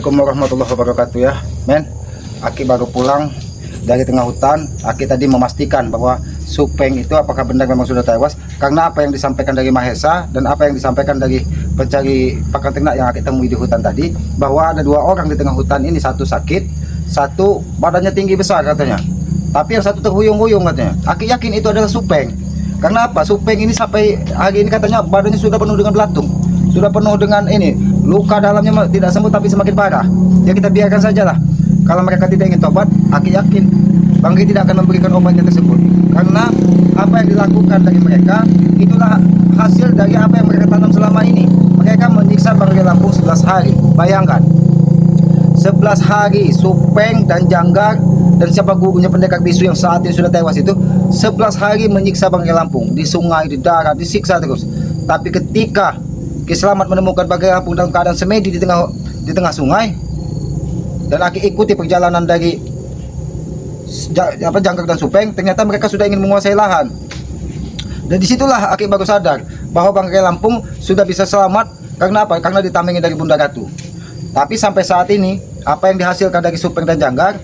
Assalamualaikum warahmatullahi wabarakatuh ya men. Aki baru pulang dari tengah hutan. Aki tadi memastikan bahwa Supeng itu apakah benar memang sudah tewas, karena apa yang disampaikan dari Mahesa dan apa yang disampaikan dari pencari pakan ternak yang Aki temui di hutan tadi, bahwa ada 2 orang di tengah hutan ini, satu sakit, satu badannya tinggi besar katanya, tapi yang satu terhuyung-huyung katanya. Aki yakin itu adalah Supeng. Karena apa? Supeng ini sampai hari ini katanya badannya sudah penuh dengan belatung, sudah penuh dengan ini, luka dalamnya tidak sembuh tapi semakin parah. Ya kita biarkan sajalah. Kalau mereka tidak ingin tobat, Aki yakin Bangki tidak akan memberikan obatnya tersebut. Karena apa yang dilakukan dari mereka itulah hasil dari apa yang mereka tanam selama ini. Mereka menyiksa Bangki Lampung 11 hari. Bayangkan, 11 hari Supeng dan Janggar dan siapa gurunya pendekar bisu yang saat ini sudah tewas itu 11 hari menyiksa Bangki Lampung di sungai, di darat, disiksa terus. Tapi ketika Ki Slamet menemukan Bangki Lampung dalam keadaan semedi di tengah sungai, dan Aki ikuti perjalanan dari Janggar dan Supeng, ternyata mereka sudah ingin menguasai lahan. Dan disitulah Aki baru sadar bahwa Bangki Lampung sudah bisa selamat. Karena apa? Karena ditamingi dari Bunda Ratu. Tapi sampai saat ini apa yang dihasilkan dari Supeng dan Janggar,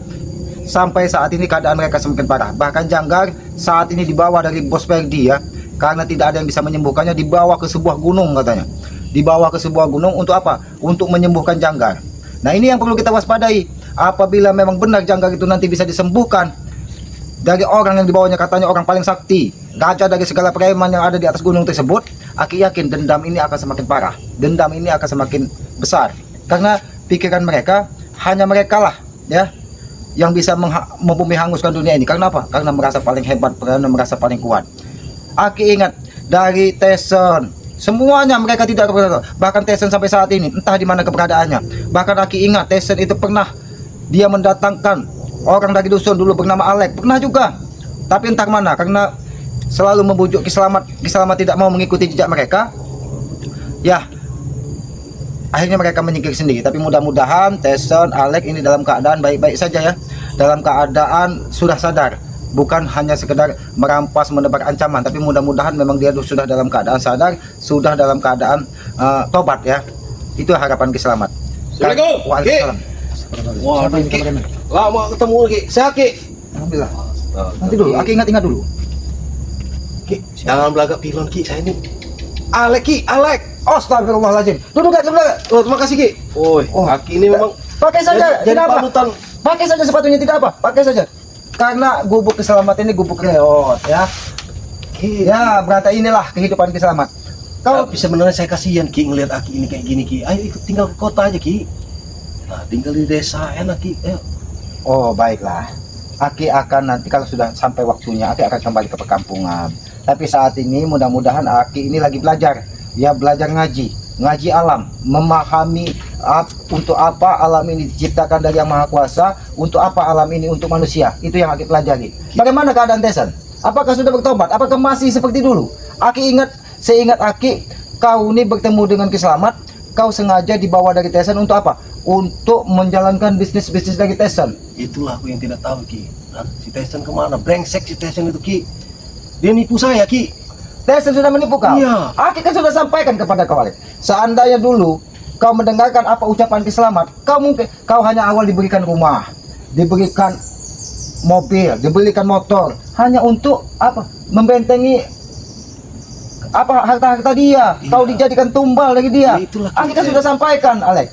sampai saat ini keadaan mereka semakin parah. Bahkan Janggar saat ini dibawa dari Bos Perdi ya, karena tidak ada yang bisa menyembuhkannya, dibawa ke sebuah gunung katanya. Dibawa ke sebuah gunung untuk apa? Untuk menyembuhkan Janggar. Nah ini yang perlu kita waspadai. Apabila memang benar Janggar itu nanti bisa disembuhkan dari orang yang dibawanya katanya orang paling sakti, raja dari segala preman yang ada di atas gunung tersebut, Aki yakin dendam ini akan semakin parah. Dendam ini akan semakin besar. Karena pikiran mereka, hanya mereka lah ya yang bisa membumi hanguskan dunia ini. Karena apa? Karena merasa paling hebat, karena merasa paling kuat. Aki ingat dari Tyson, semuanya mereka tidak berada. Bahkan Tyson sampai saat ini entah di mana keberadaannya. Bahkan Aki ingat Tyson itu pernah dia mendatangkan orang dari dusun dulu bernama Alek, pernah juga. Tapi entah mana, karena selalu membujuk Ki Slamet, Ki Slamet tidak mau mengikuti jejak mereka. Ya, akhirnya mereka menyingkir sendiri. Tapi mudah-mudahan Tyson, Alek ini dalam keadaan baik-baik saja ya. Dalam keadaan sudah sadar, bukan hanya sekedar merampas, menebar ancaman, tapi mudah-mudahan memang dia sudah dalam keadaan sadar, sudah dalam keadaan tobat ya. Itu harapan Ki Slamet. Assalamualaikum. Waalaikumsalam. Wah, Ki. Lama ketemu Ki. Saya Ki. Alhamdulillah. Nanti dulu, Aki ingat-ingat dulu. Ki, jangan belagak pilon Ki, saya ini. Alek Ki, Alek. Astagfirullahaladzim. Duduk gak, duduk gak? Oh, terima kasih Ki. Aki ini memang pakai saja, jadi tidak apa. panutan. Pakai saja sepatunya, tidak apa. Pakai saja. Karena gubuk keselamatan ini gubuk reot ya. Ki. Ya, berarti inilah kehidupan Ki Slamet. Tapi sebenarnya saya kasihan Ki ngelihat Aki ini kayak gini Ki. Ayo ikut tinggal ke kota aja Ki. Nah, tinggal di desa enak Ki. Ayo. Oh, baiklah. Aki akan nanti kalau sudah sampai waktunya, Aki akan kembali ke perkampungan. Tapi saat ini mudah-mudahan Aki ini lagi belajar. Ya, belajar ngaji alam, memahami untuk apa alam ini diciptakan dari Yang Maha Kuasa, untuk apa alam ini untuk manusia. Itu yang Aki pelajari. Bagaimana keadaan Tyson? Apakah sudah bertobat? Apakah masih seperti dulu? Aki ingat, seingat Aki, kau ini bertemu dengan Ki Slamet, kau sengaja dibawa dari Tyson untuk apa? Untuk menjalankan bisnis-bisnis dari Tyson. Itulah aku yang tidak tahu Ki. Hah? Si Tyson kemana? Brengsek si Tyson itu Ki. Dia nipu saya Ki. Tyson sudah menipu kau? Iya. Aki kan sudah sampaikan kepada kau, Alek. Seandainya dulu kau mendengarkan apa ucapan Ki Slamet, kau hanya awal diberikan rumah, diberikan mobil, diberikan motor, hanya untuk apa? Membentengi apa harta-harta dia. Iya. Kau dijadikan tumbal dari dia. Ya, itulah Aki kan kita. sudah sampaikan, Alek.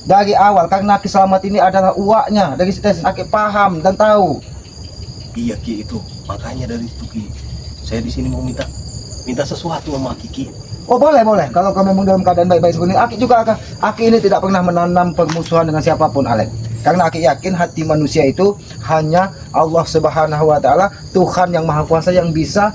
Dari awal, karena Ki Slamet ini adalah uaknya dari si Tyson. Aki paham dan tahu. Iya Ki, itu makanya dari itu Ki, saya di sini mau minta sesuatu sama Ki. Oh boleh. Kalau kau memang dalam keadaan baik-baik seperti ini, Aki juga akan. Aki ini tidak pernah menanam permusuhan dengan siapapun, Alek. Karena Aki yakin hati manusia itu hanya Allah Subhanahu Wa Taala, Tuhan yang Maha Kuasa yang bisa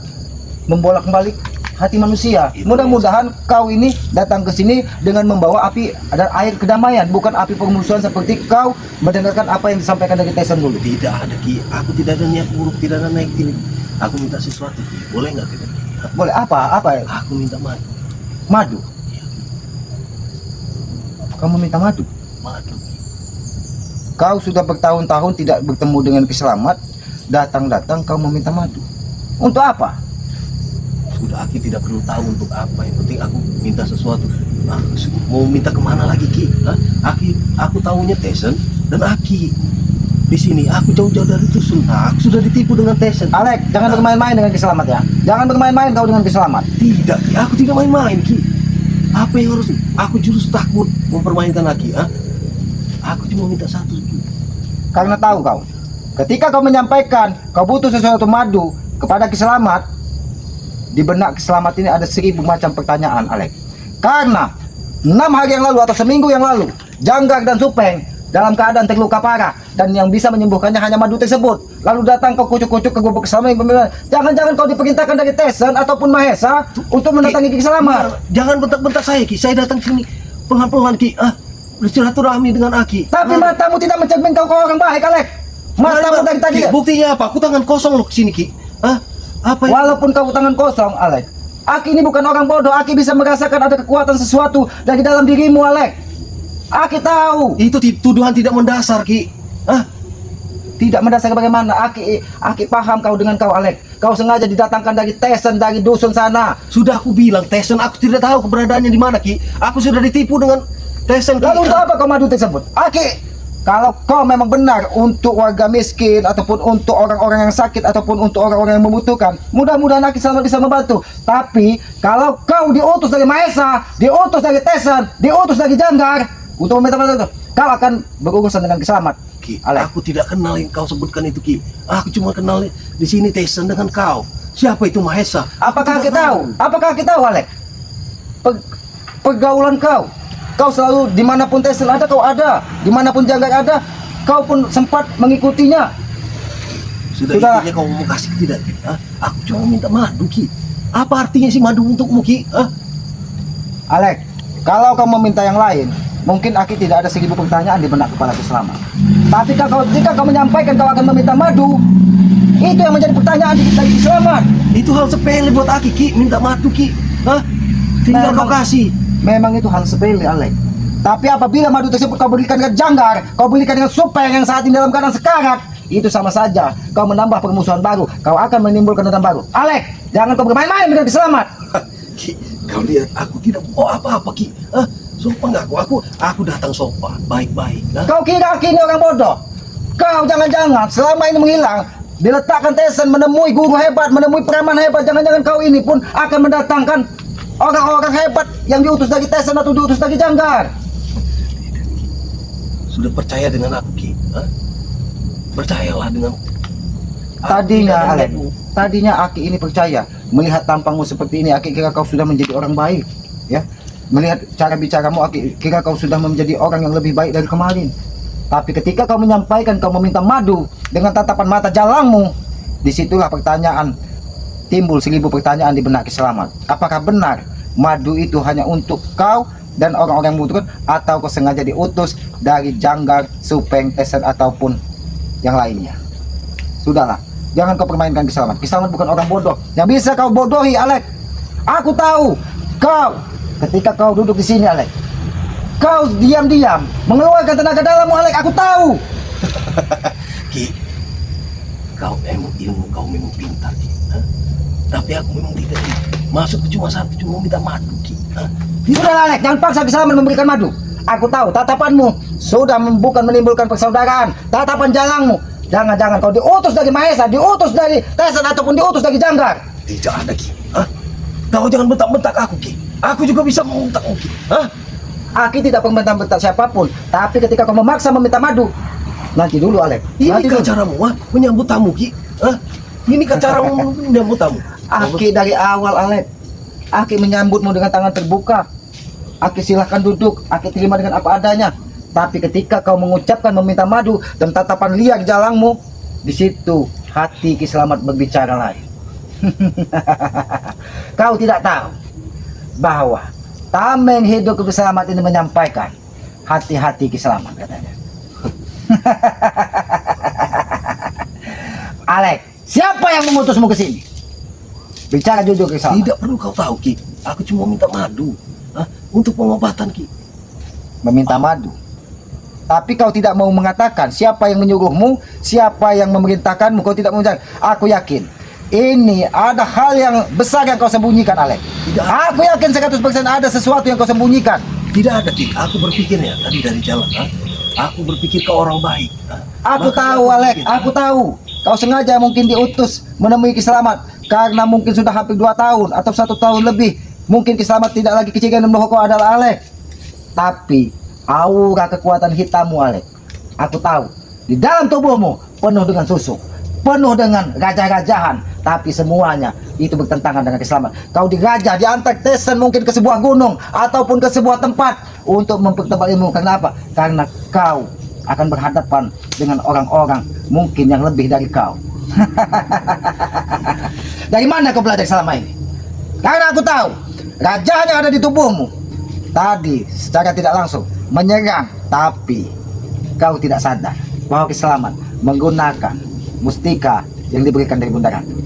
membolak-balik hati manusia. Mudah-mudahan kau ini datang ke sini dengan membawa api dan air kedamaian, bukan api permusuhan seperti kau mendengarkan apa yang disampaikan dari Tyson dulu. Tidak ada Ki, aku tidak ada niat buruk, tidak ada naik ini. Aku minta sesuatu Ki, boleh nggak Ki? Boleh apa? Aku minta madu. Madu. Kamu minta madu? Madu. Kau sudah bertahun-tahun tidak bertemu dengan Ki Slamet, datang-datang kau meminta madu. Untuk apa? Sudah Aki tidak perlu tahu untuk apa, yang penting aku minta sesuatu. Mau minta kemana lagi Ki? Hah? Aku tahunya Tesen dan Aki. Di sini aku jauh-jauh dari Dusun. Nah, aku sudah ditipu dengan Tesen. Alek, jangan bermain-main dengan Kiselamat ya. Jangan bermain-main kau dengan Kiselamat. Tidak, Ki. Aku tidak main-main Ki. Apa yang harus aku jurus takut mempermainkan Aki? Hah? Aku cuma minta satu Ki. Karena tahu kau, ketika kau menyampaikan kau butuh sesuatu madu kepada Kiselamat, di benak Kiselamat ini ada 1000 macam pertanyaan, Alek. Karena 6 hari yang lalu atau seminggu yang lalu, Janggar dan Supeng dalam keadaan terluka parah, dan yang bisa menyembuhkannya hanya madu tersebut. Lalu datang kau kucuk-kucuk ke gubuk Kiselamat yang bilang, jangan-jangan kau diperintahkan dari Tesen ataupun Mahesa untuk mendatangi Kiselamat. Jangan bentak-bentak saya Ki. Saya datang sini pelan-pelan Ki. Bersilaturahmi dengan Aki. Tapi matamu tidak mencermin kau orang baik, Alek. Matamu dari tadi. Ki, buktinya apa? Aku tangan kosong loh kesini Ki. Apa yang... Walaupun kau tangan kosong, Alek, Aki ini bukan orang bodoh. Aki bisa merasakan ada kekuatan sesuatu dari dalam dirimu, Alek. Aki tahu. Itu tuduhan tidak mendasar Ki. Tidak mendasar bagaimana? Aki paham kau dengan kau, Alek. Kau sengaja didatangkan dari Tesen, dari dusun sana. Sudah aku bilang Tesen, aku tidak tahu keberadaannya di mana Ki. Aku sudah ditipu dengan Tesen Ki. Lalu untuk apa kau madu tersebut? Aki, kalau kau memang benar untuk warga miskin ataupun untuk orang-orang yang sakit ataupun untuk orang-orang yang membutuhkan, mudah-mudahan Aki selalu bisa membantu. Tapi kalau kau diutus dari Mahesa, diutus dari Tesen, diutus dari Janggar untuk meminta bantuan, kau akan berurusan dengan Kiselamat. Ki, Alek, aku tidak kenal yang kau sebutkan itu Ki. Aku cuma kenal di sini Tesen dengan kau. Siapa itu Mahesa? apakah kita tahu? Apakah kita tahu, Alek? Pergaulan kau selalu dimanapun Tesen ada, kau ada. Dimanapun Janggar ada, kau pun sempat mengikutinya. Sudah. Intinya kau mau kasih tidak Ki? Aku cuma minta madu Ki. Apa artinya sih madu untukmu Ki? Alek, kalau kau meminta yang lain, mungkin Aki tidak ada 1000 pertanyaan di benak kepala Kiselamat. Tapi jika kau menyampaikan kau akan meminta madu, itu yang menjadi pertanyaan dari Kiselamat. Itu hal sepele buat Aki Ki, minta madu Ki. Tinggal kau kasih. Memang itu hal sepele, Alek. Tapi apabila madu tersebut kau berikan ke Janggar, kau berikan dengan Supeng yang saat ini dalam keadaan sekarat, itu sama saja kau menambah permusuhan baru. Kau akan menimbulkan dendam baru. Alek, jangan kau bermain-main dengan Kiselamat. Ki, kau lihat aku tidak mau apa-apa Ki. Sopan aku datang sopan, baik-baik. Kau kira Aki ini orang bodoh? Kau jangan-jangan selama ini menghilang, diletakkan Tesen menemui guru hebat, menemui preman hebat. Jangan-jangan kau ini pun akan mendatangkan orang-orang hebat yang diutus dari Tesen atau diutus dari Janggar. Sudah percaya dengan aku Ki? Percayalah dengan Tadinya, Alek, tadinya Aki ini percaya. Melihat tampangmu seperti ini, Aki kira kau sudah menjadi orang baik, ya. Melihat cara bicaramu, Aki kira kau sudah menjadi orang yang lebih baik dari kemarin. Tapi ketika kau menyampaikan kau meminta madu dengan tatapan mata jalangmu, disitulah pertanyaan timbul 1000 pertanyaan di benak Kiselamat. Apakah benar madu itu hanya untuk kau dan orang-orang yang membutuhkan, atau kau sengaja diutus dari Janggar, Supeng, Tesen ataupun yang lainnya? Sudahlah, jangan kau permainkan Kiselamat. Kiselamat bukan orang bodoh yang bisa kau bodohi, Alek. Aku tahu kau ketika kau duduk di sini, Alek, kau diam-diam mengeluarkan tenaga dalammu, Alek. Aku tahu. Ki, kau memang pintar Ki. Tapi aku memang tidak Ki. Masuk cuma satu, cuma minta madu Ki. Sudah, Alek, jangan paksa Kiselamat memberikan madu. Aku tahu tatapanmu sudah bukan menimbulkan persaudaraan. Tatapan jalangmu, jangan-jangan kau diutus dari Mahesa, diutus dari Tesen ataupun diutus dari Janggar. Tidak ada Ki. Kau jangan bentak-bentak aku Ki. Aku juga bisa menguntak Ki. Aki tidak membentak-bentak siapapun. Tapi ketika kau memaksa meminta madu, nanti dulu, Alek. Ini Nanti kan dulu. caramu menyambut tamu Ki. Ini kan caramu menyambut tamu. Aki dari awal, Alek, Aki menyambutmu dengan tangan terbuka. Aki silahkan duduk, Aki terima dengan apa adanya. Tapi ketika kau mengucapkan meminta madu dan tatapan liar jalangmu, di situ hati Kiselamat berbicara lain. Kau tidak tahu bahwa tameng hidup Kiselamat ini menyampaikan hati-hati Kiselamat, katanya. Alek, siapa yang mengutusmu ke sini? Bicara jujur Kiselamat. Tidak perlu kau tahu Ki. Aku cuma minta madu untuk pengobatan Ki. Meminta madu. Tapi kau tidak mau mengatakan siapa yang menyuruhmu, siapa yang memerintahkanmu. Kau tidak mau menjawab. Aku yakin Ini ada hal yang besar yang kau sembunyikan, Alek. Tidak. Aku yakin 100% ada sesuatu yang kau sembunyikan. Tidak ada, Ki. Aku berpikirnya tadi dari jalan. Aku berpikir kau orang baik. Aku Maka tahu, Alek. Aku tahu. Kau sengaja mungkin diutus menemui Ki Slamet karena mungkin sudah hampir 2 tahun atau 1 tahun lebih. Mungkin Ki Slamet tidak lagi kecigan bahwa kau adalah Alek. Tapi aura kekuatan hitammu, Alek. Aku tahu. Di dalam tubuhmu penuh dengan susuk, penuh dengan gajah-gajahan, tapi semuanya itu bertentangan dengan Ki Slamet. Kau digajah, diantar Tessen mungkin ke sebuah gunung ataupun ke sebuah tempat untuk mempertebal ilmu. Karena apa? Karena kau akan berhadapan dengan orang-orang mungkin yang lebih dari kau. Dari mana kau belajar selama ini? Karena aku tahu gajah yang ada di tubuhmu tadi secara tidak langsung menyerang, tapi kau tidak sadar bahwa Ki Slamet menggunakan mustika yang diberikan dari Bunda Ratu.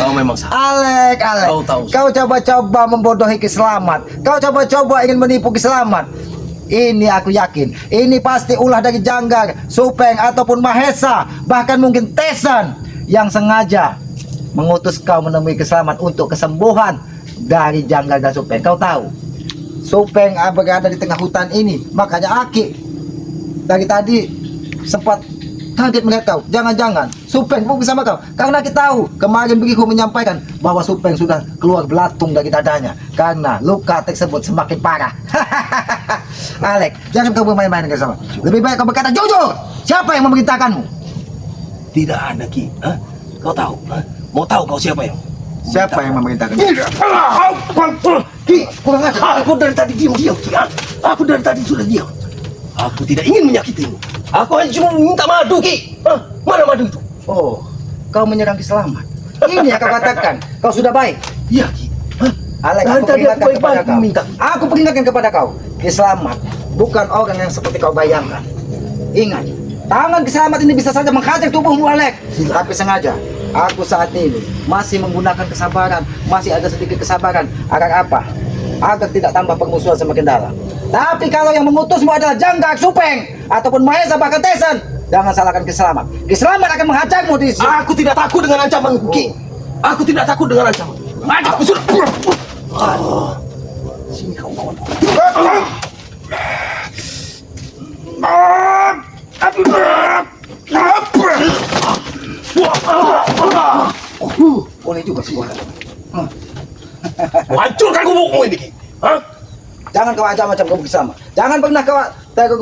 Kau memang salah. Alek, Alek, Kau tahu. kau coba-coba membodohi Ki Slamet. Kau coba-coba ingin menipu Ki Slamet. Ini aku yakin, ini pasti ulah dari Janggar, Supeng ataupun Mahesa, bahkan mungkin Tessen yang sengaja mengutus kau menemui Ki Slamet untuk kesembuhan dari Janggar dan Supeng. Kau tahu, Supeng berada di tengah hutan ini, makanya Aki dari tadi sempat kaget melihat kau. Jangan-jangan Supeng pun bersama kau, karena kita tahu kemarin Bihu menyampaikan bahwa Supeng sudah keluar belatung dari dadanya karena luka tersebut semakin parah. Alek, jangan kau bermain-main dengan sama. Lebih baik kau berkata jujur. Siapa yang memerintahkanmu? Tidak ada, Ki. Kau tahu? Mau tahu kau siapa yang? Siapa yang memerintahkanmu? Ki, kurang ajar. Aku dari tadi diam-diam, Ki. Aku dari tadi sudah diam. Aku tidak ingin menyakitimu. Aku hanya cuma minta madu, Ki. Mana madu itu? Oh, kau menyerang Ki Slamet. Ini yang kau katakan. Kau sudah baik. Iya, Ki. Alek, Dari aku tadi aku peringatkan kepada baik-baik kau. meminta. Aku peringatkan kepada kau. Ki Slamet bukan orang yang seperti kau bayangkan. Ingat, tangan Ki Slamet ini bisa saja menghajar tubuhmu, Alek. Tapi sengaja, aku saat ini masih menggunakan kesabaran, masih ada sedikit kesabaran. Agar apa? Agar tidak tambah permusuhan semakin dalam. Tapi kalau yang mengutusmu adalah Janggar, Supeng ataupun Mahesa bahkan Tessen, jangan salahkan Ki Slamet. Ki Slamet akan menghajarmu di sini. Aku tidak takut dengan ancaman, Ki. Aku tidak takut dengan ancaman. Aku sudah. Sini kau kawan. Boleh juga suara. Hancurkan gubukmu ini, Ki. Jangan kau macam-macam kau bersama. Jangan pernah kau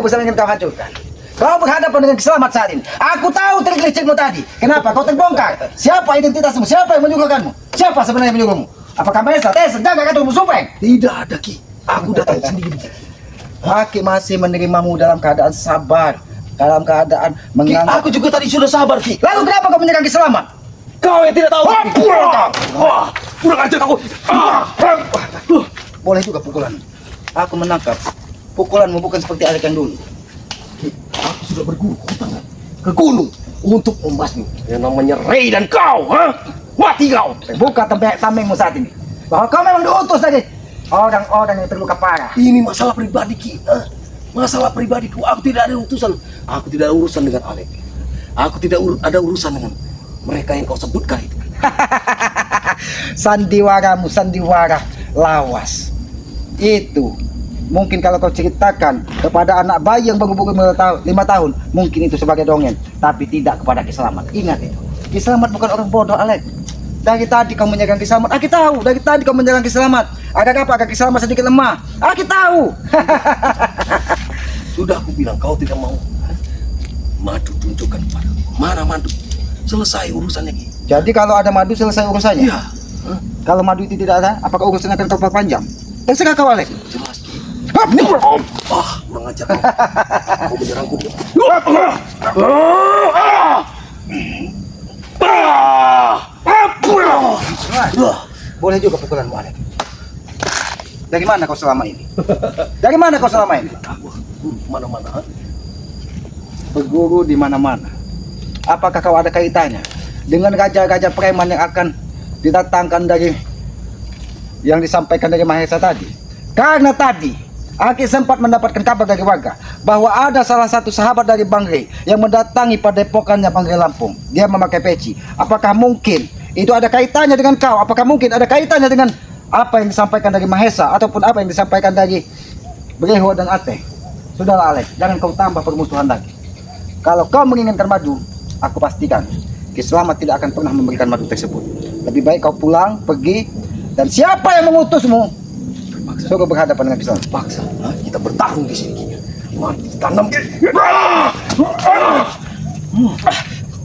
bersama ingin kau hancurkan. Kau berhadapan dengan Ki Slamet saat ini. Aku tahu trik licikmu tadi. Kenapa kau terbongkar? Siapa identitasmu? Siapa yang menyuruhkanmu? Siapa sebenarnya yang menyuruhmu? Apakah Mahesa, Tessen, Janggar atau Supeng? Tidak ada, Ki. Aku datang sendiri. Aki masih menerimamu dalam keadaan sabar, dalam keadaan Ki, menganggap. aku juga tadi sudah sabar, Ki. Lalu kenapa kau menyerang Ki Slamet? Kau yang tidak tahu. Wah, kurang ajar kau. Boleh juga pukulan. Aku menangkap pukulanmu bukan seperti Alek yang dulu. Aku sudah berguru ke gunung untuk membasmi yang namanya Rey dan kau. Mati kau. Buka tamengmu saat ini bahwa kau memang diutus dari orang-orang yang terluka parah. Ini masalah pribadi, Ki. Masalah pribadiku. Aku tidak ada urusan. Aku tidak ada urusan dengan Alek. Aku tidak ada urusan dengan mereka yang kau sebutkan itu. Sandiwaramu, sandiwara lawas. Itu mungkin kalau kau ceritakan kepada anak bayi yang baru berumur 5 tahun, mungkin itu sebagai dongeng, tapi tidak kepada Ki Slamet. Ingat itu. Ki Slamet bukan orang bodoh, Alek. Dari tadi kau menyerang Ki Slamet. Aki tahu. Dari tadi kau menyerang Ki Slamet. Agar apa? Agar Ki Slamet sedikit lemah. Aki tahu. Sudah aku bilang kau tidak mau. Madu tunjukkan padaku. Mana madu? Selesai urusannya, Ki. Jadi kalau ada madu selesai urusannya. Iya. Kalau madu itu tidak ada, apakah urusannya akan terlalu panjang? Terserah kau, Alek. Jelas, Ki. Kurang ajar kau. Kau menyerangku dia. Boleh juga pukulanmu, Alek. Dari mana kau selama ini? Dari mana kau selama ini? Aku mana-mana. Berguru di mana-mana. Apakah kau ada kaitannya dengan gajah-gajah preman yang akan didatangkan dari yang disampaikan dari Mahesa tadi? Karena tadi Aki sempat mendapatkan kabar dari warga bahwa ada salah satu sahabat dari Bang Rey yang mendatangi padepokannya Bang Rey Lampung. Dia memakai peci. Apakah mungkin itu ada kaitannya dengan kau? Apakah mungkin ada kaitannya dengan apa yang disampaikan dari Mahesa ataupun apa yang disampaikan dari Breho dan Ate? Sudahlah Alex, jangan kau tambah permusuhan lagi. Kalau kau menginginkan madu, aku pastikan Ki Selamat tidak akan pernah memberikan madu tersebut. Lebih baik kau pulang, pergi, dan siapa yang mengutusmu suruh berhadapan dengan Ki Selamat. Paksa, kita bertarung di sini. Mati tanam.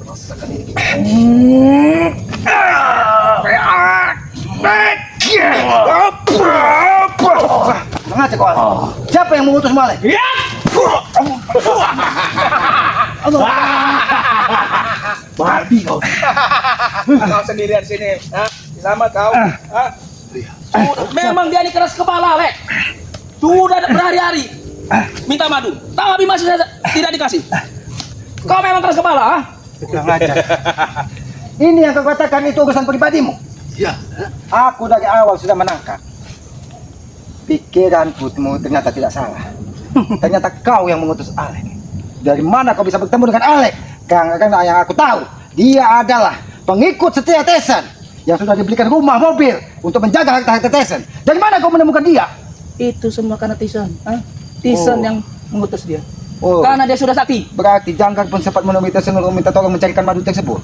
Rasakan ini. Sengaja kau. Siapa yang mengutus Malek? Mati kau. Kau sendirian sini, selamat kau. Memang dia ini keras kepala, Lek. Sudah berhari-hari minta madu, tapi masih saja tidak dikasih. Kau memang keras kepala, Kurang ajar. Ini yang kau katakan itu urusan pribadimu. Ya. Aku dari awal sudah menangkap. Pikiranku ternyata tidak salah. Ternyata kau yang mengutus Alek. Dari mana kau bisa bertemu dengan Alek? Karena yang aku tahu, dia adalah pengikut setia Tesan yang sudah dibelikan rumah, mobil untuk menjaga harta-harta Tesan. Dari mana kau menemukan dia? Itu semua karena Tisan, Tisan Oh. yang mengutus dia. Oh, Karena dia sudah sakti. berarti Janggar pun sempat menemui Tesan untuk minta tolong mencarikan madu tersebut.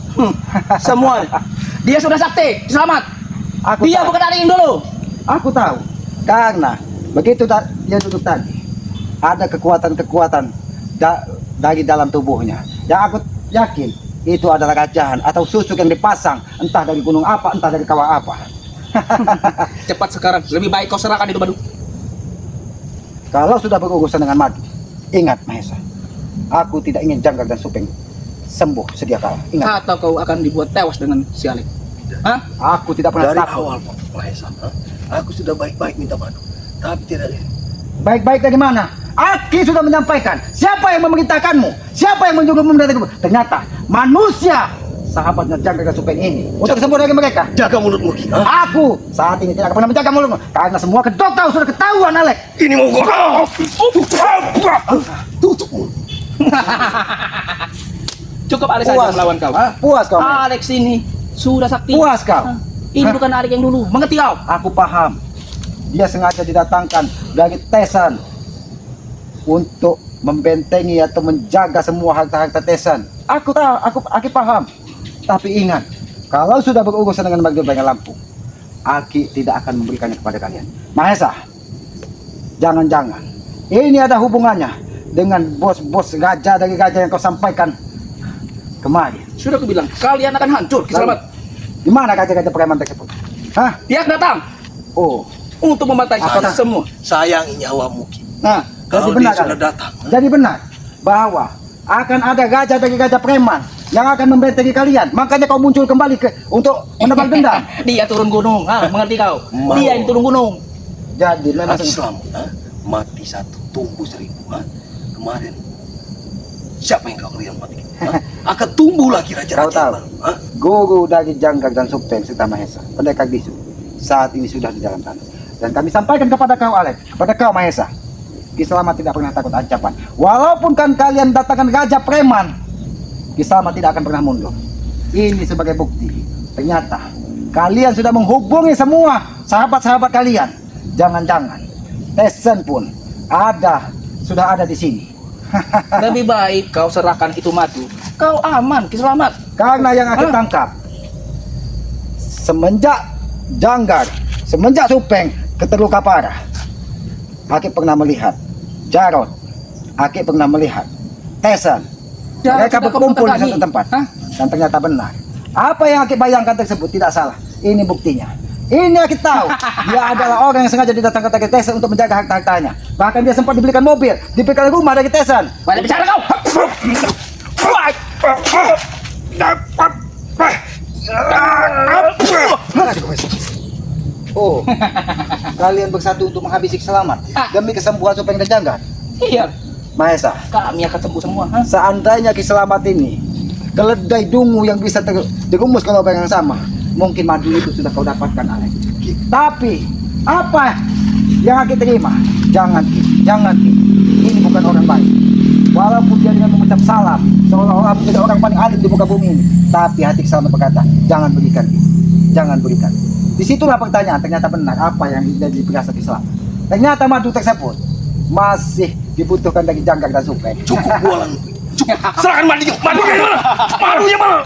Semua. Dia sudah sakti, selamat. Aku Dia tahu. bukan adik yang dulu. Aku tahu. Karena begitu dia duduk tadi, ada kekuatan-kekuatan dari dalam tubuhnya. Yang aku yakin itu adalah rajahan atau susuk yang dipasang entah dari gunung apa, entah dari kawah apa. Cepat sekarang, lebih baik kau serahkan itu madu. Kalau sudah berurusan dengan madu, ingat Mahesa, aku tidak ingin Janggar dan Supeng sembuh sedia kala. Ingat, Atau kau akan dibuat tewas dengan si Alek. aku tidak pernah Dari takut. awal Pak Mahesa, aku sudah baik-baik minta madu, tapi tidak ada. Baik-baik dari mana? Aki sudah menyampaikan. Siapa yang memerintahkanmu? Siapa yang menyuruhmu mendatangimu? Ternyata manusia, sahabatnya Janggar dan Supeng ini. Untuk sembuh dari mereka, Jaga mulutmu, Ki. aku saat ini tidak akan pernah menjaga mulutmu karena semua kedok tahu sudah ketahuan, Alek. Ini mau kau. Tutup mulut. Cukup Alex saja Puas. melawan kau. Puas kau, Alek? Alex ini sudah sakti. Puas kau? Ini bukan Alek yang dulu. Mengerti kau? Aku paham. Dia sengaja didatangkan dari Tesan untuk membentengi atau menjaga semua harta-harta Tesan. Aku tahu, Aki paham. Tapi ingat, kalau sudah berurusan dengan Bagio Banyak Lampung, Aki tidak akan memberikannya kepada kalian. Mahesa, jangan-jangan ini ada hubungannya dengan bos-bos raja dari raja yang kau sampaikan kemarin. Sudah aku bilang, kalian akan hancur. Selamat. Di mana raja-raja preman tersebut? Hah? Dia datang Oh, untuk membantai Apa? semua. Sayangi nyawamu, Ki. nah, jadi Kalau benar dia sudah kan? datang, Jadi benar bahwa akan ada raja dari raja preman yang akan membentengi kalian. Makanya kau muncul kembali untuk menebal dendam. Dia turun gunung. Mengerti kau? Mau. Dia yang turun gunung. Jadi memang Hati selamat, mati satu, tumbuh seribu. Kemarin, siapa yang kau lihat mati? Akan tumbuh lagi Kau raja-raja tahu. yang baru. guru dari Janggar dan Supeng serta Mahesa, pendekar bisu, saat ini sudah di dalam tanah. Dan kami sampaikan kepada kau, Alek, kepada kau, Mahesa, Ki Selamat tidak pernah takut ancaman. Walaupun kan kalian datangkan raja preman, Ki Selamat tidak akan pernah mundur. Ini sebagai bukti. Ternyata kalian sudah menghubungi semua sahabat-sahabat kalian. Jangan-jangan Tesan pun sudah ada di sini. Lebih baik kau serahkan itu madu. Kau aman, selamat. Karena yang aku tangkap, semenjak Janggar, semenjak Supeng keterluka parah, Aki pernah melihat Jarot, Aki pernah melihat Tesan. Jarod Mereka sudah kau berkumpul di datangi. satu tempat. Dan ternyata benar. Apa yang Aki bayangkan tersebut tidak salah. Ini buktinya. Ini Aki tahu. Dia adalah orang yang sengaja didatangkan dari Tesan untuk menjaga harta-hartanya. Bahkan dia sempat dibelikan mobil, dibelikan rumah dari Tesan. Banyak bicara kau. Oh, kalian bersatu untuk menghabisi Ki Selamat demi kesembuhan Supeng dan Janggar. Iya, Mahesa, kami akan sembuh semua. seandainya Ki Selamat ini keledai dungu yang bisa dirumus ke lubang yang sama, mungkin madu itu sudah kau dapatkan, Alek. Tapi apa yang Aki terima? Jangan, Ki. Jangan Ki. Ini bukan orang baik. Walaupun dia dengan mengucap salam, seolah-olah menjadi orang paling alim di muka bumi ini, tapi hati Ki Selamat berkata, jangan berikan Ki. Jangan berikan. Disitulah pertanyaan, ternyata benar apa yang jadi perasa Ki Selamat. Ternyata madu tersebut masih dibutuhkan dari Janggar dan Supeng. Cukup bualan. Cukup. Serahkan madunya. Madunya mana? Madunya mana?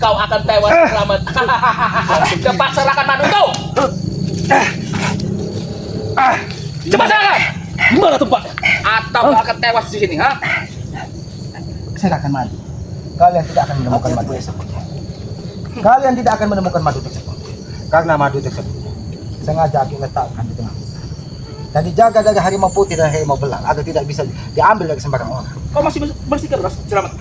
Kau akan tewas Selamat. Cepat serahkan madu kau. Cepat serahkan. Di mana tempatnya? Atau kau akan tewas di sini, ha? Serahkan madu. Kalian tidak akan menemukan madu tersebut. Kalian tidak akan menemukan madu tersebut. Karena madu tersebut sengaja aku letakkan di tengah. Dan dijaga dari harimau putih dan harimau belang agar tidak bisa diambil dari sembarang orang. Kau masih bersih keras, Selamat.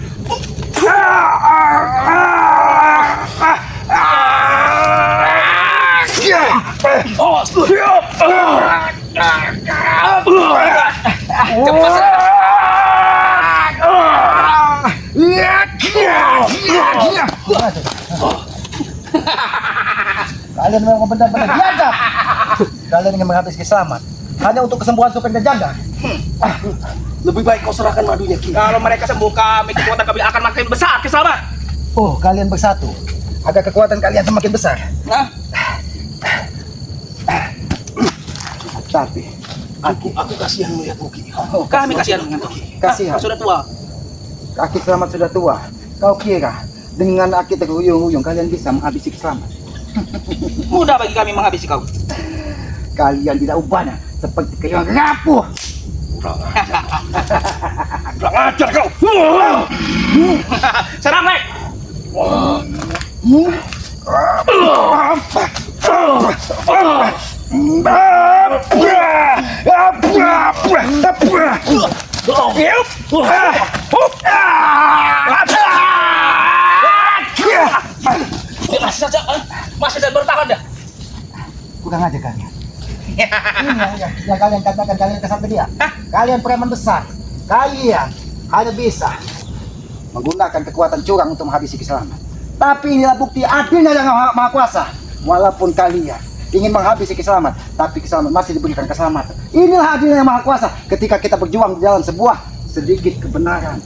Cepat serahkan. Kalian memang benar-benar biadab. Kalian ingin menghabis Ki Selamat hanya untuk kesembuhan Supeng dan Janggar. Lebih baik kau serahkan madunya, Ki. Kalau mereka sembuh, kekuatan kami akan makin besar, Ki Selamat. Oh, kalian bersatu agar kekuatan kalian semakin besar. Nah, Tapi Aku kasihan melihatmu, Ki. kami kasihan dengan kau. Kasihan. Kau sudah tua. Ki Selamat sudah tua. Kau kira dengan Aki terhuyung-huyung kalian bisa menghabisi Ki Selamat? Mudah bagi kami menghabisi kau. Kalian tidak ubahnya seperti kayu yang rapuh. Kurang ajar kau. Serang, Lek. Masih saja bertahan dah. Kurang aja kalian. Ini yang kalian katakan kalian kesatria. Kalian preman besar. Kalian hanya bisa menggunakan kekuatan curang untuk menghabisi Ki Selamat. Tapi inilah bukti adilnya yang Maha Kuasa. Walaupun kalian ingin menghabisi Ki Selamat, tapi Ki Selamat masih diberikan keselamatan. Inilah adilnya yang Maha Kuasa ketika kita berjuang di jalan sebuah sedikit kebenaran.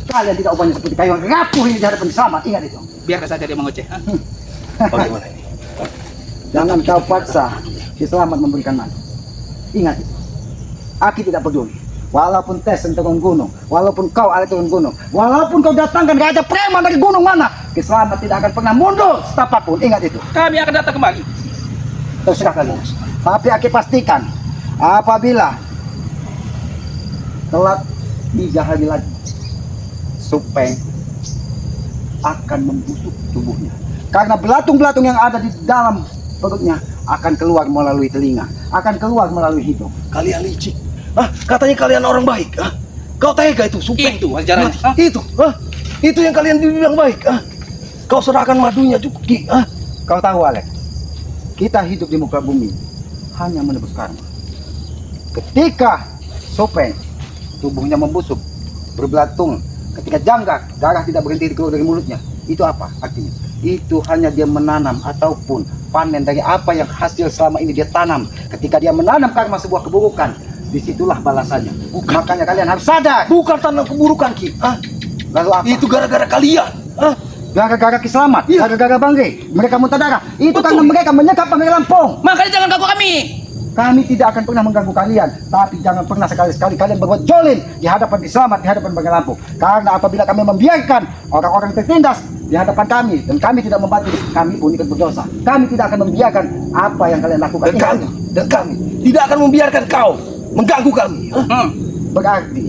Kalian tidak ubahnya seperti kayu yang rapuh ini di hadapan Ki Selamat. Ingat itu. Biarkan saja dia mengoceh. Bagaimana ini? Jangan kau paksa Ki Selamat memberikan madu. Ingat itu. Aki tidak peduli. Walaupun Tesen turun gunung, walaupun kau ada turun gunung, walaupun kau datangkan raja preman dari gunung mana, Ki Selamat tidak akan pernah mundur setapak pun. Ingat itu. Kami akan datang kembali. Terserah kalian. Tapi Aki pastikan apabila telat 3 hari lagi, Supeng akan membusuk tubuhnya. Karena belatung-belatung yang ada di dalam perutnya akan keluar melalui telinga, akan keluar melalui hidung. Kalian licik. Katanya kalian orang baik. Kau tega itu, Supeng. Itu ajarannya. Itu yang kalian bilang baik. Kau serahkan madunya cukup, Ki. Kau tahu, Alek, kita hidup di muka bumi hanya menebus karma. Ketika Supeng tubuhnya membusuk, berbelatung, ketika Janggar darah tidak berhenti keluar dari mulutnya, itu apa artinya? Itu hanya dia menanam ataupun panen dari apa yang hasil selama ini dia tanam. Ketika dia menanam karma sebuah keburukan, disitulah balasannya. Makanya kalian harus sadar. Bukan tanam keburukan, Ki. Lalu apa? Itu gara-gara kalian. Gara-gara Ki Selamat, gara-gara Bangge, mereka muntah darah. Itu karena mereka menyekap Bangge Lampung. Makanya jangan ganggu kami. Kami tidak akan pernah mengganggu kalian, tapi jangan pernah sekali-sekali kalian berbuat jolim di hadapan Ki Selamat, di hadapan Bangge Lampung. Karena apabila kami membiarkan orang-orang tertindas di hadapan kami dan kami tidak membantu, kami pun ikut berdosa. Kami tidak akan membiarkan apa yang kalian lakukan. Dan kami tidak akan membiarkan kau mengganggu kami. Berarti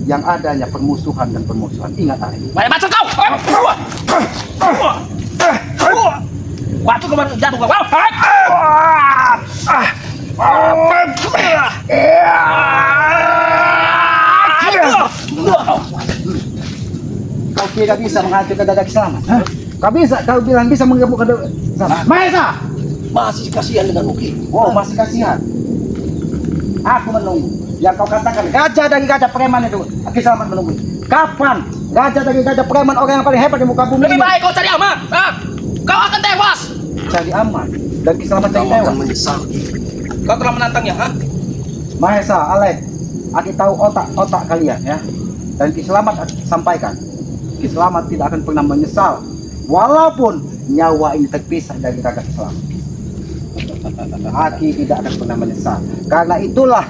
yang adanya permusuhan dan permusuhan. Ingat, Ari. Banyak bacot kau. Waktu kemarin jatuh kau. Kau kira bisa menghancurkan dada Ki Selamat? Kau bisa? Kau bilang bisa menggabungkan dada Ki Selamat? Mahesa! Masih kasihan dengan Uki. Wow, masih kasihan. Aku menunggu. Yang kau katakan gajah dari gajah preman itu, Ki Selamat menunggu. Kapan raja dari raja preman, orang yang paling hebat di muka bumi Lebih ini, baik kau cari aman. Kau akan tewas. cari aman dan keselamatan Kau cari tewas? akan menyesal, Ki. Kau telah menantangnya, Mahesa, Alek, Aki tahu otak kalian ya. Dan Ki Selamat sampaikan, Ki Selamat tidak akan pernah menyesal walaupun nyawa ini terpisah dari kakak Ki Selamat. Aki tidak akan pernah menyesal. Karena itulah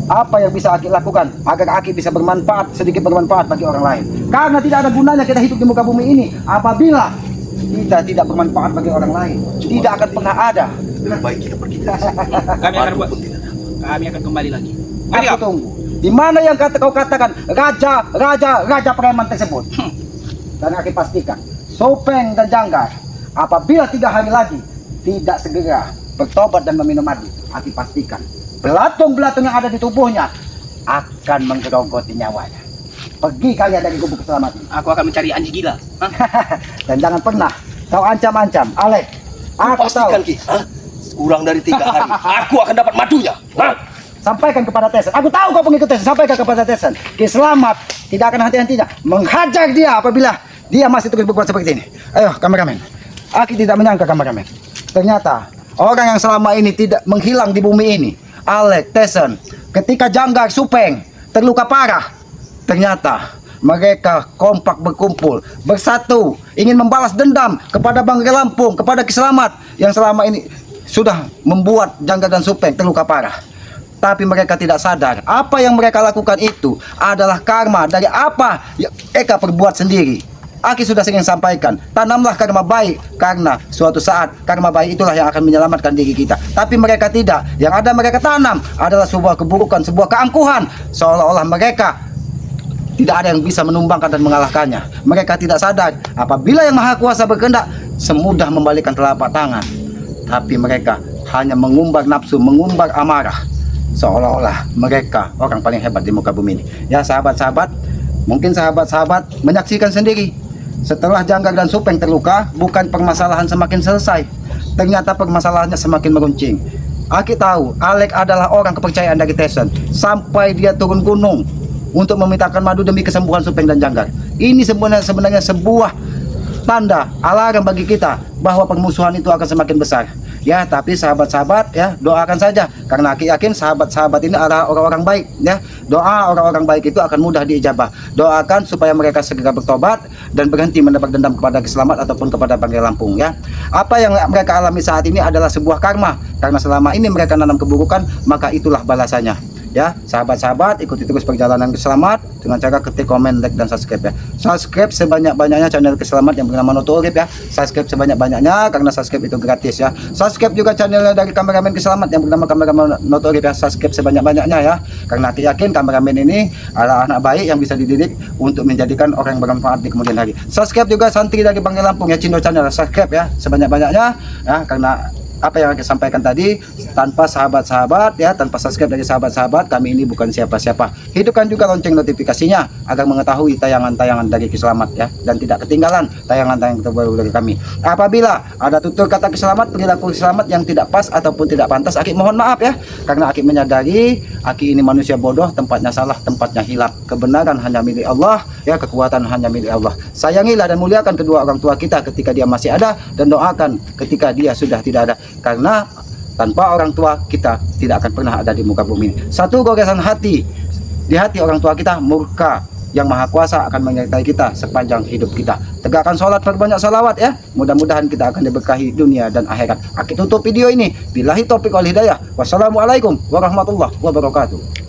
apa yang bisa Aki lakukan agar Aki bisa bermanfaat, sedikit bermanfaat bagi orang lain. Karena tidak ada gunanya kita hidup di muka bumi ini apabila kita tidak bermanfaat bagi orang lain. Tidak akan pernah ada. Lebih baik kita pergi dari sini. Kami akan Madu buat. pun tidak ada. Kami akan kembali lagi. Mari Aku kau. tunggu. Di mana yang kau katakan raja preman tersebut? Dan Aki pastikan Sopeng dan Janggar apabila 3 hari lagi tidak segera bertobat dan meminum madu, Aki pastikan belatung-belatung yang ada di tubuhnya akan menggerogoti nyawanya. Pergi kalian dari gubuk keselamatan. Aku akan mencari anjing gila. Dan jangan pernah kau ancam-ancam, Alek. Aku Pastikan, tahu. Ki. Sekurang dari 3 hari, aku akan dapat madunya. Sampaikan kepada Tesan. Aku tahu kau pengikut Tesan. Sampaikan kepada Tesan. Ki Selamat tidak akan henti-hentinya menghajar dia apabila dia masih terus berbuat seperti ini. Ayo, kameramen. Aki tidak menyangka, kameramen. Ternyata orang yang selama ini tidak menghilang di bumi ini, Alek, Tesan, ketika Janggar, Supeng terluka parah, ternyata mereka kompak berkumpul, bersatu, ingin membalas dendam kepada Bang Lampung, kepada Ki Selamat yang selama ini sudah membuat Janggar dan Supeng terluka parah. Tapi mereka tidak sadar apa yang mereka lakukan itu adalah karma dari apa yang mereka perbuat sendiri. Aki sudah sering sampaikan, tanamlah karma baik, karena suatu saat karma baik itulah yang akan menyelamatkan diri kita. Tapi mereka tidak. Yang ada mereka tanam adalah sebuah keburukan, sebuah keangkuhan, seolah-olah mereka tidak ada yang bisa menumbangkan dan mengalahkannya. Mereka tidak sadar apabila yang Maha Kuasa berkehendak semudah membalikkan telapak tangan. Tapi mereka hanya mengumbar nafsu, mengumbar amarah, seolah-olah mereka orang paling hebat di muka bumi ini. Ya sahabat-sahabat, mungkin sahabat-sahabat menyaksikan sendiri. Setelah Janggar dan Supeng terluka, bukan permasalahan semakin selesai, ternyata permasalahannya semakin meruncing. Aki tahu Alek adalah orang kepercayaan dari Tesan, sampai dia turun gunung untuk memintakan madu demi kesembuhan Supeng dan Janggar. Ini sebenarnya sebuah tanda alarm bagi kita bahwa permusuhan itu akan semakin besar. Ya, tapi sahabat-sahabat ya, doakan saja karena Aki yakin sahabat-sahabat ini adalah orang-orang baik ya. Doa orang-orang baik itu akan mudah diijabah. Doakan supaya mereka segera bertobat dan berhenti mendapat dendam kepada Ki Selamat ataupun kepada Bang Lampung ya. Apa yang mereka alami saat ini adalah sebuah karma karena selama ini mereka nanam keburukan, maka itulah balasannya. Ya, sahabat-sahabat, ikuti terus perjalanan Ki Selamat dengan cara ketik komen, like, dan subscribe ya. Subscribe sebanyak-banyaknya channel Ki Selamat yang bernama Noto Urip ya. Subscribe sebanyak-banyaknya karena subscribe itu gratis ya. Subscribe juga channelnya dari kameramen Ki Selamat yang bernama kameramen Noto Urip ya. Subscribe sebanyak-banyaknya ya. Karena Ki yakin kameramen ini adalah anak baik yang bisa dididik untuk menjadikan orang yang bermanfaat di kemudian hari. Subscribe juga santri dari Bang Lampung ya, Cindo Channel. Subscribe ya sebanyak-banyaknya ya, karena apa yang saya sampaikan tadi, tanpa sahabat-sahabat ya, tanpa subscribe dari sahabat-sahabat, kami ini bukan siapa-siapa. Hidupkan juga lonceng notifikasinya agar mengetahui tayangan-tayangan dari Ki Selamat ya, dan tidak ketinggalan tayangan-tayangan terbaru dari kami. Apabila ada tutur kata Ki Selamat, perilaku Ki Selamat yang tidak pas ataupun tidak pantas, Aki mohon maaf ya, karena Aki menyadari Aki ini manusia bodoh, tempatnya salah, tempatnya hilap. Kebenaran hanya milik Allah ya, kekuatan hanya milik Allah. Sayangilah dan muliakan kedua orang tua kita ketika dia masih ada, dan doakan ketika dia sudah tidak ada. Karena tanpa orang tua kita tidak akan pernah ada di muka bumi ini. Satu goresan hati di hati orang tua kita, murka yang Maha Kuasa akan menyertai kita sepanjang hidup kita. Tegakkan sholat, perbanyak salawat ya. Mudah-mudahan kita akan diberkahi dunia dan akhirat. Aki tutup video ini. Billahi taufiq wal hidayah. Wassalamualaikum warahmatullahi wabarakatuh.